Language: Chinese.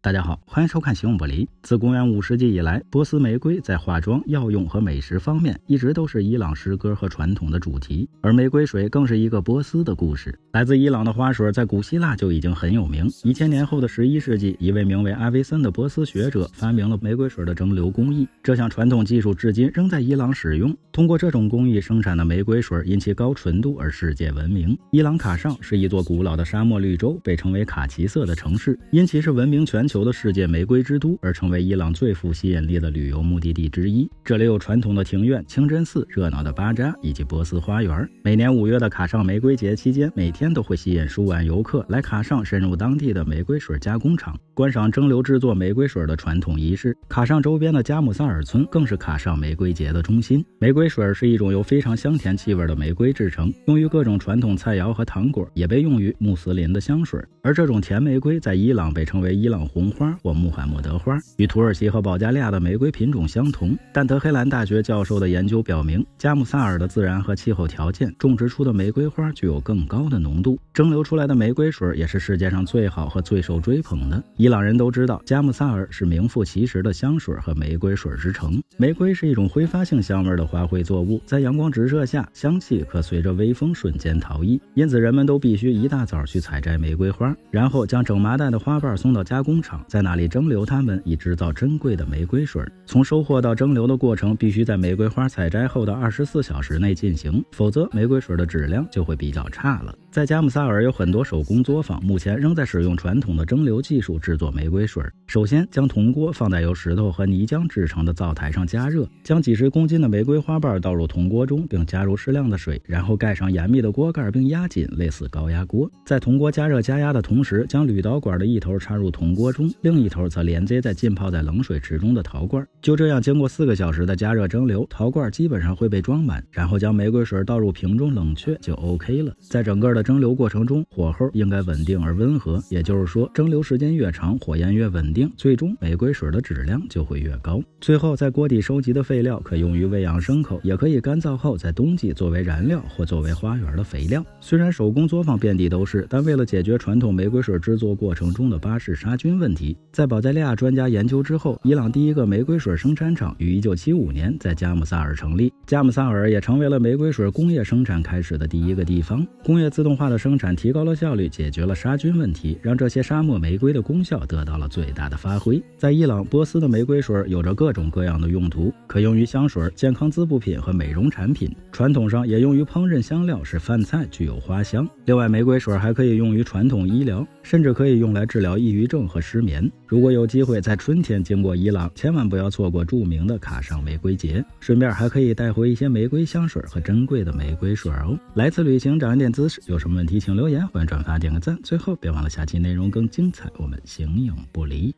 大家好，欢迎收看行用不离。自公元5世纪以来，波斯玫瑰在化妆、药用和美食方面一直都是伊朗诗歌和传统的主题，而玫瑰水更是一个波斯的故事。来自伊朗的花水在古希腊就已经很有名。1000年后的11世纪，一位名为阿维森的波斯学者发明了玫瑰水的蒸馏工艺，这项传统技术至今仍在伊朗使用。通过这种工艺生产的玫瑰水因其高纯度而世界闻名。伊朗卡尚是一座古老的沙漠绿洲，被称为卡其色的城市，因其是闻名全球的世界玫瑰之都，而成为伊朗最富吸引力的旅游目的地之一。这里有传统的庭院、清真寺、热闹的巴扎以及波斯花园。每年5月的卡尚玫瑰节期间，每天都会吸引数万游客来卡尚，深入当地的玫瑰水加工厂，观赏蒸馏制作玫瑰水的传统仪式。卡尚周边的加姆萨尔村更是卡尚玫瑰节的中心。玫瑰水是一种由非常香甜气味的玫瑰制成，用于各种传统菜肴和糖果，也被用于穆斯林的香水。而这种甜玫瑰在伊朗被称为伊朗红花或穆罕默德花，与土耳其和保加利亚的玫瑰品种相同。但德黑兰大学教授的研究表明，加姆萨尔的自然和气候条件种植出的玫瑰花具有更高的浓度，蒸馏出来的玫瑰水也是世界上最好和最受追捧的。伊朗人都知道，加姆萨尔是名副其实的香水和玫瑰水之城。玫瑰是一种挥发性香味的花卉作物，在阳光直射下，香气可随着微风瞬间逃逸，因此人们都必须一大早去采摘玫瑰花，然后将整麻袋的花瓣送到加工厂，在那里蒸馏它们，以制造珍贵的玫瑰水。从收获到蒸馏的过程必须在玫瑰花采摘后的24小时内进行，否则玫瑰水的质量就会比较差了。在加姆萨尔有很多手工作坊，目前仍在使用传统的蒸馏技术制作玫瑰水。首先将铜锅放在由石头和泥浆制成的灶台上加热，将几十公斤的玫瑰花瓣倒入铜锅中，并加入适量的水，然后盖上严密的锅盖并压紧，类似高压锅。在铜锅加热加压的同时，将铝导管的一头插入铜锅中，另一头则连接在浸泡在冷水池中的陶罐。就这样，经过4个小时的加热蒸馏，陶罐基本上会被装满，然后将玫瑰水倒入瓶中冷却就 OK 了。在整个的蒸馏过程中，火候应该稳定而温和，也就是说蒸馏时间越长，火焰越稳定，最终玫瑰水的质量就会越高。最后在锅底收集的废料可用于喂养牲口，也可以干燥后在冬季作为燃料或作为花园的肥料。虽然手工作坊遍地都是，但为了解决传统玫瑰水制作过程中的巴氏杀菌问题，在保加利亚专家研究之后，伊朗第一个玫瑰水生产厂于1975年在加姆萨尔成立。加姆萨尔也成为了玫瑰水工业生产开始的第一个地方。工业自动化的生产提高了效率，解决了杀菌问题，让这些沙漠玫瑰的功效得到了最大的发挥。在伊朗，波斯的玫瑰水有着各种各样的用途，可用于香水、健康滋补品和美容产品，传统上也用于烹饪香料，使饭菜具有花香。另外，玫瑰水还可以用于传统医疗，甚至可以用来治疗抑郁症和失眠。如果有机会在春天经过伊朗，千万不要错过著名的卡尚玫瑰节，顺便还可以带回一些玫瑰香水和珍贵的玫瑰水哦。来次旅行长一点姿势，有什么问题请留言，欢迎转发点个赞。最后别忘了下期内容更精彩，我们形影不离。